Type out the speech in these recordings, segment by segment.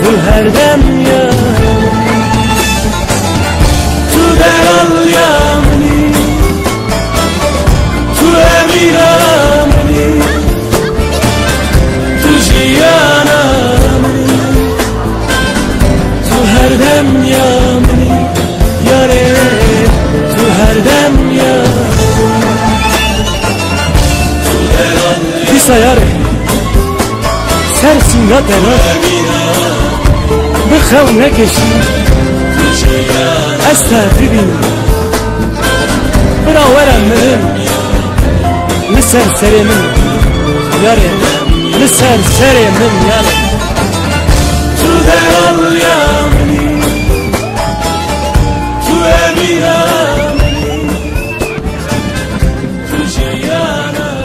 تو هر دم یا تو در یامنی تو امیرامنی تو جیانامنی تو هر دم یامنی یاره تو هر دم یامنی بیسا یاره سرسینا دلار بخو نکشی از تحریبین براورم من لسر سر من یاره لسر سر من یاره تو دلال یامنی تو امیرامنی تو جیانم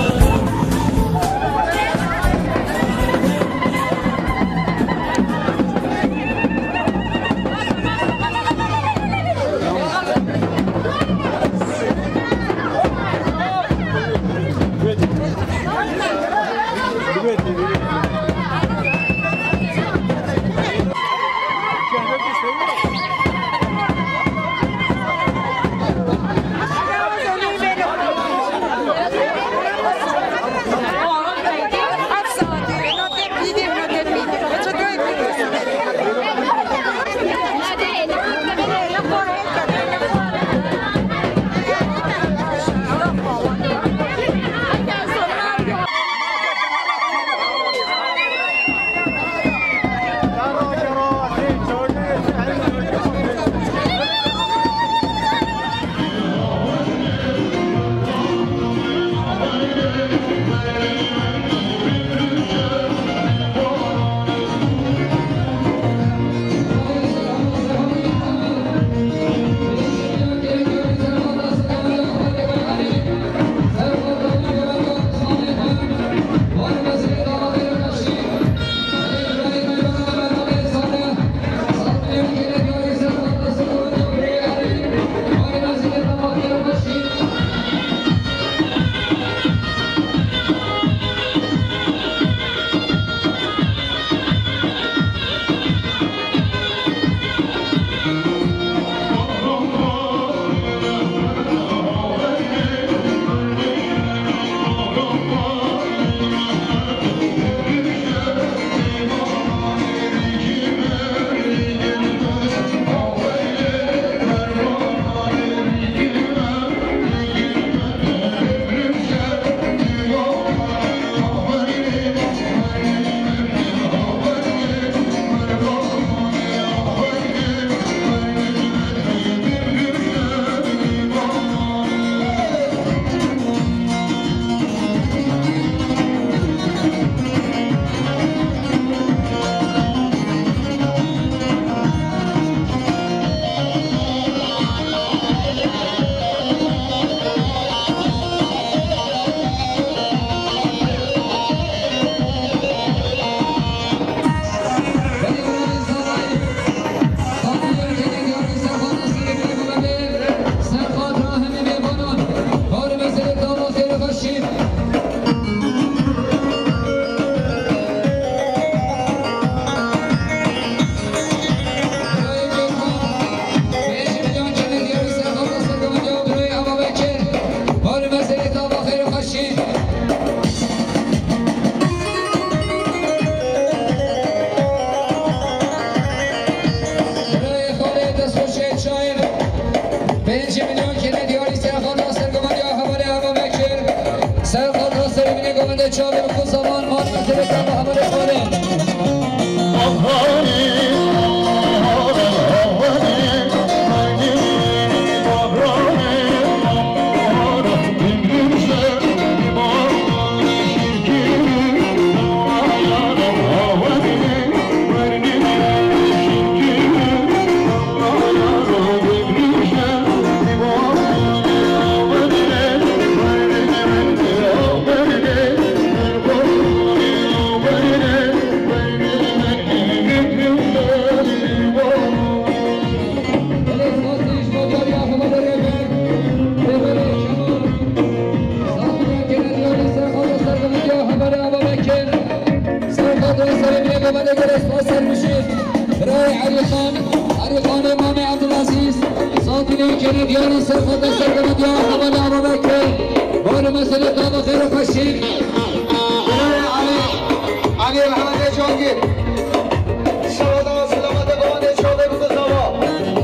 عرفان امام عبدالعزیز ساکن کنیدیان سرخود سرگمدی حوال ابو بکر بار مسئله دام خیر و خشیم علی محمد جانگیر شهادت و سلامت قوانه شاده بود زوا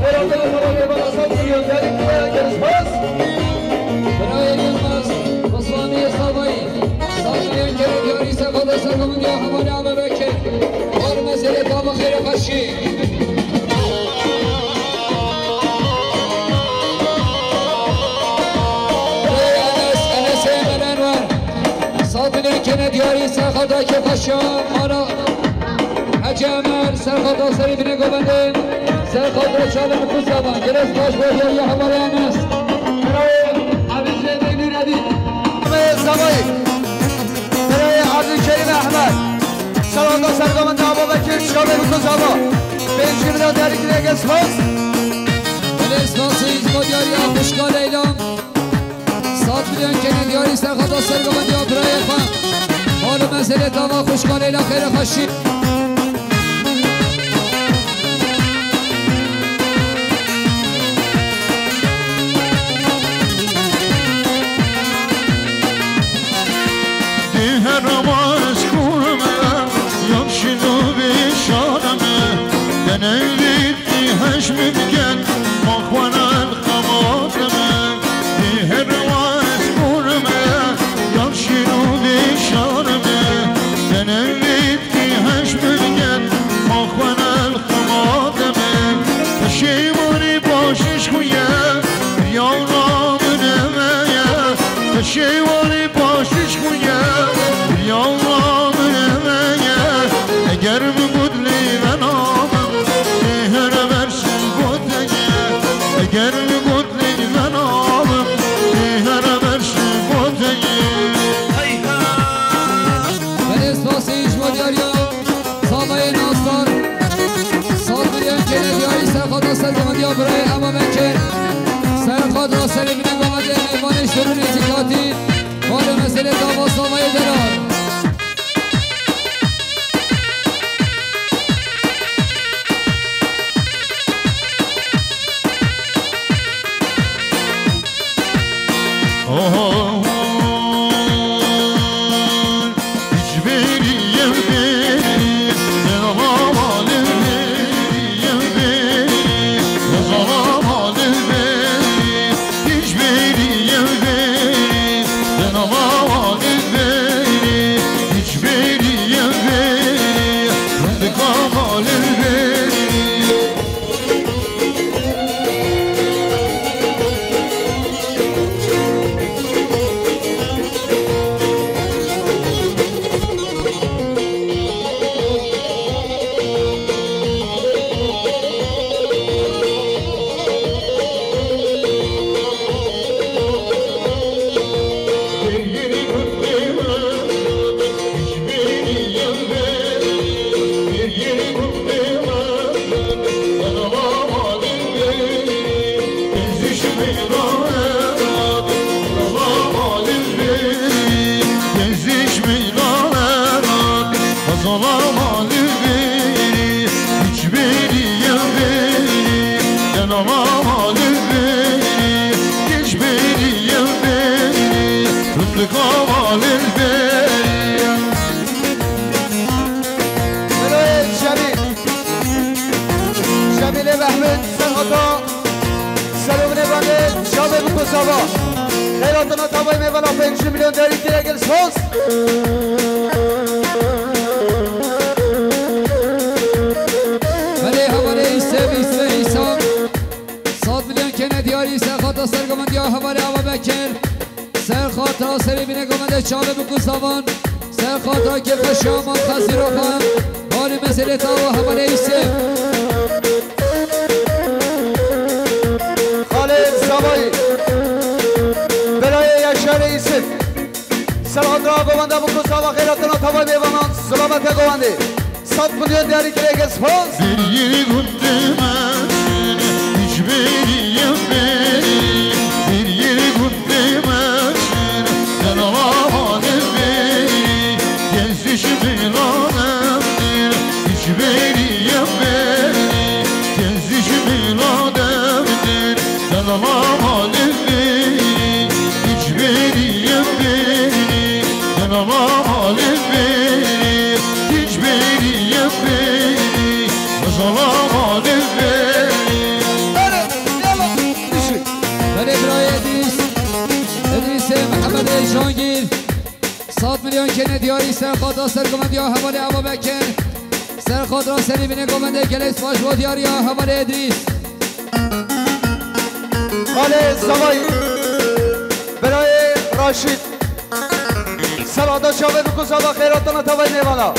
برای خبر بالا ساکن یاری که باز برای یلماس اسلامی سوایی ساکن کنیدیان سرخود سرگمدی حوال ابو بکر بار مسئله دام خیر و خشیم دیاری سرخدا که پشام مارا حج عمر سرخدا سری بینه گوبنده سرخدا چاله بکن زبان گرست باش با دیاری حوال انس برای عبیز بینی ردی همه زبایی برای عبدالکریم احمد شهادت سرگمدی ابو بکر شاده بود زوا 5 میلیون دیاری که دیگه اسپاس بله اسپاس با دیاری خوشگال اعلام 7 میلیون که دیاری سرخدا سرگمدی برای خان حال مسئله داما خوشگال اینا خیر خوشی دیه رواز کورمه یک شنو بیشارمه دنیلید دیهش میگن مخوانن خماتمه دیه رواز کورمه یک شنو بیشارمه دنیلید دیهش میگن مخوانن خماتمه تشیوانی باشش خویه یا رامنه میه تشیوانی باشش خویه یا رامنه اگر بود لیوان آمم دهر برشن بودگه اگر بود لیوان آمم دهر برشن بودگه ولی اسپاسی ایشما دیاریا سامای ناستار 7 میلیون که دیاری سرخدا سرگمدی برای ابو بکر سرخدا سری بینه گمده میوانش درون زکاتی حال مسئله داما سامای درار خیراتنا تابای میوالا 5 میلیون دیاری که دیگه اسپاس ولی حواله ایسان 7 میلیون که دیاری سرخدا سرگمدی حواله ابو بکر سرخدا سری بینه گمده چاله بکن زبان سرخدا که خشامان خزیر و خان حال مسئله داما حواله ایسه خالد زبایی برای یشار ایسف سلام را گوانده بکن زوا خیراتنا تابای میوانان سلامت گوانده 7 میلیون دیاری که دیگه اسپاس bir gundemez hiçbiriyim beni bir gundemez sen alamadın beni gezişim ilanemdir hiçbiriyim beni gezişim که ندیاری سرخواد را سرگمند یا حواله ابا بکر سرخواد را سری بینه گمنده کلیس باش با دیاری یا حواله ادریس خاله زوایی برای راشید سلادا شاوه بکوزا با خیراتان تاوی نیوانا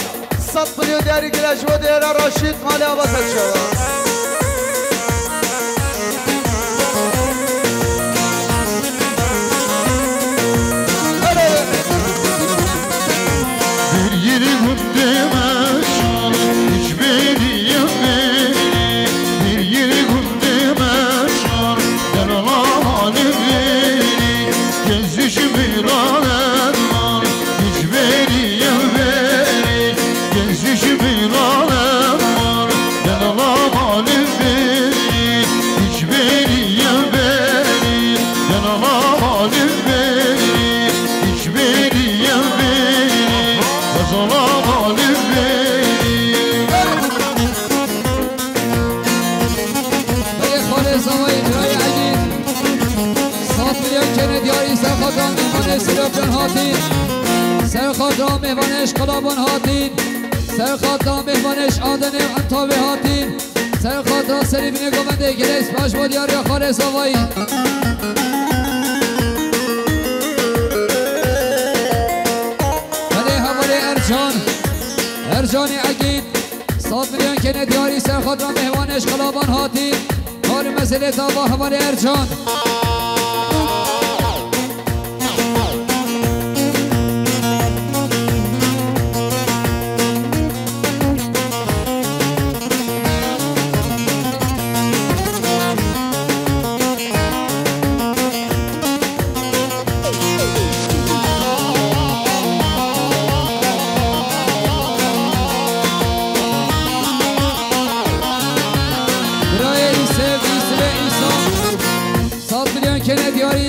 100 میلیون دیاری گلش و دیاره راشید مالی آباست شده سرخواد را مهمانش کلابان هاتین سرخواد را مهمانش آدن انتابه هاتین سرخواد را سری بینه گمنده گلیس باش با دیار یا خاله زوایی ولی حواله ارجان عقید 100 میلیون که ندیاری سرخواد را مهمانش کلابان هاتین کار مسئله تا با حواله ارجان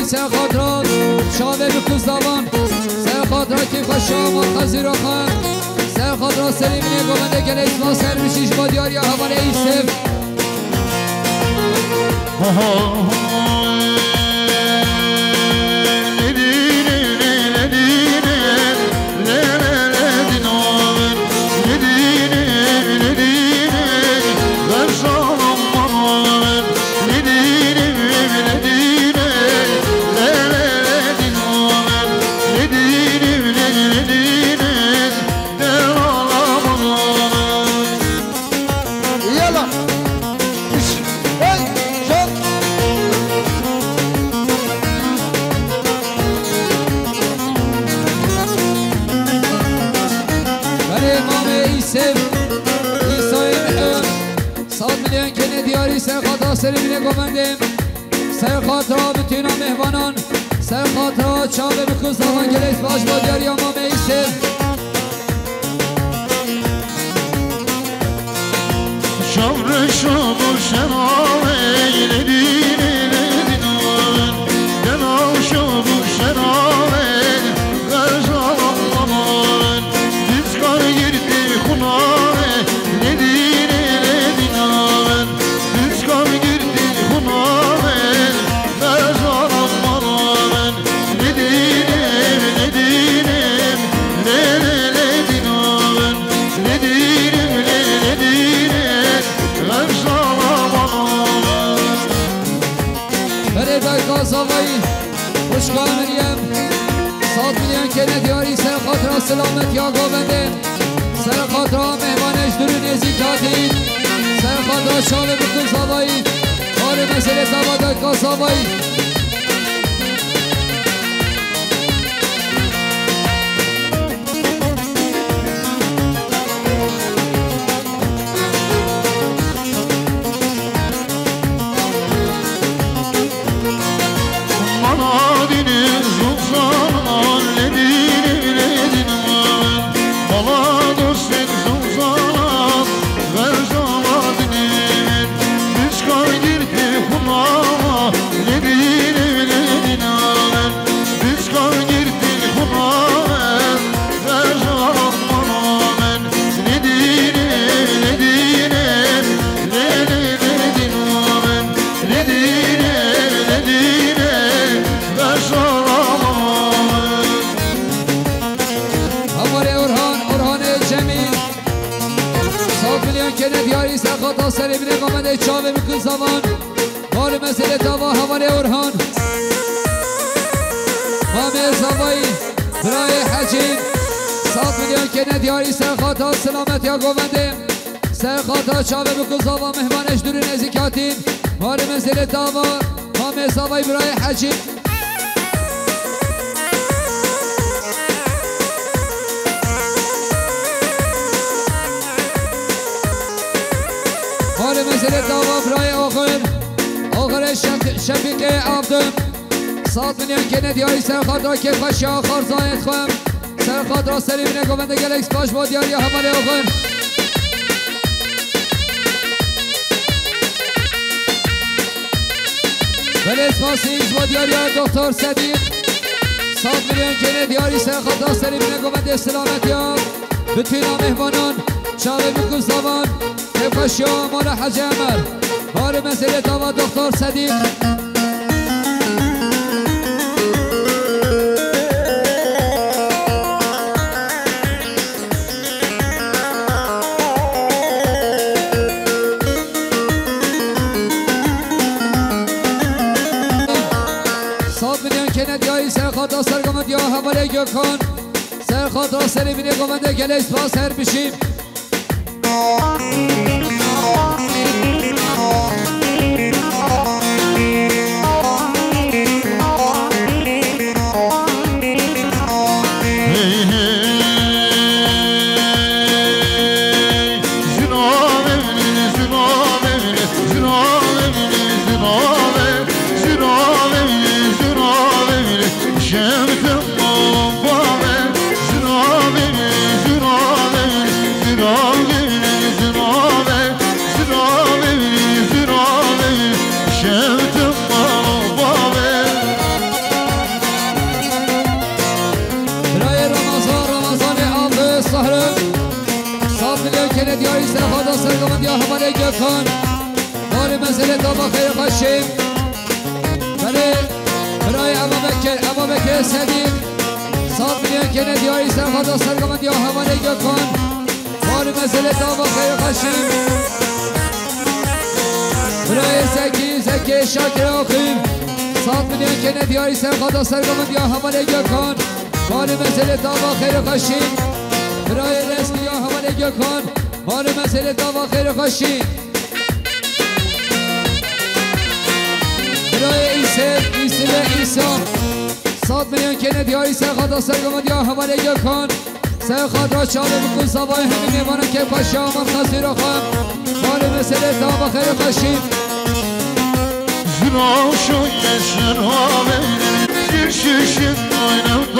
سرخواد را شاوه بکوز داوان سرخواد را که خوشا مرخزی را خواهد سرخواد را سری بینه گمنده گلیس ما سر بشیش با دیار یا حواله ایسف سری بینه گمنده سرخواد را بتینا مهوانان سرخواد را چاله بکوز داوان گلیس باش با دیاری امام ایسف شمر شام و شرامه لدین آمن دنا شام و شرامه غرزان آمن دیزگار گردی خونامه لدین آمن دیزگار گردی خونامه غرزان آمن لدین آمن کاساوایی خوشگاه مریم 100 میلیون که ندیاری سرخواد را سلامت یا گوبنده سرخواد را مهمانش درو نزیکاتی سرخواد را شاله بکن ساوایی کار مسئله تبادل کاساوایی Baby خاطر سری بینه قامده چاوه بکن زمان بار مسئله تاوا حوالی اورهان مامه زوایی برای حجین 100 میلیون که ندیاری سر خاطر سلامت یا گوونده سر خاطر چاوه بکن زمان مهمانش دوری نزیکاتین بار مسئله تاوا مامه زوایی برای حجین بار مسئله تاوا برای آخر شفیق عبدم 100 میلیون که ندیاری سر خاطر که خوشی آخر زاید خوام سر خاطر سری بینه گوونده گلکس باش با دیاری حماله آخر ولی اسماسیش با دیاری دکتر صدیق 100 میلیون که ندیاری سر خاطر سری بینه گوونده سلامتی ها بتوینا مهمانان چاوه بکن زمان که خوشی آمال حج عمر بار مسئله تاوا دکتر صدیق سر خاطر سرگمند یا حواله گکن سر خاطر سری بینه گمنده گلیس با سر بشیم کن بار مسئله تا با خیر خوشیم ولی برای ابا بکر صدیق 100 میلیون که ندیاری سر خدا سرگمند یا حواله کن بار مسئله تا با خیر خوشیم برای زکی شاکر آخیم 100 میلیون که ندیاری سر خدا سرگمند یا حواله کن بار مسئله تا با خیر خوشیم برای رسمی یا حواله کن بار مسئله تا با خیر خوشیم برای ایسا 100 میلیون که ندیاری سر خاطر سرگمند یا حواله کن سر خاطر چاله بکن سوای همین میمانم که پاشی آمان خاصی رو خواهم بار مسئله تا با خیر خوشیم زنا شوی شنوامه گرششت آینم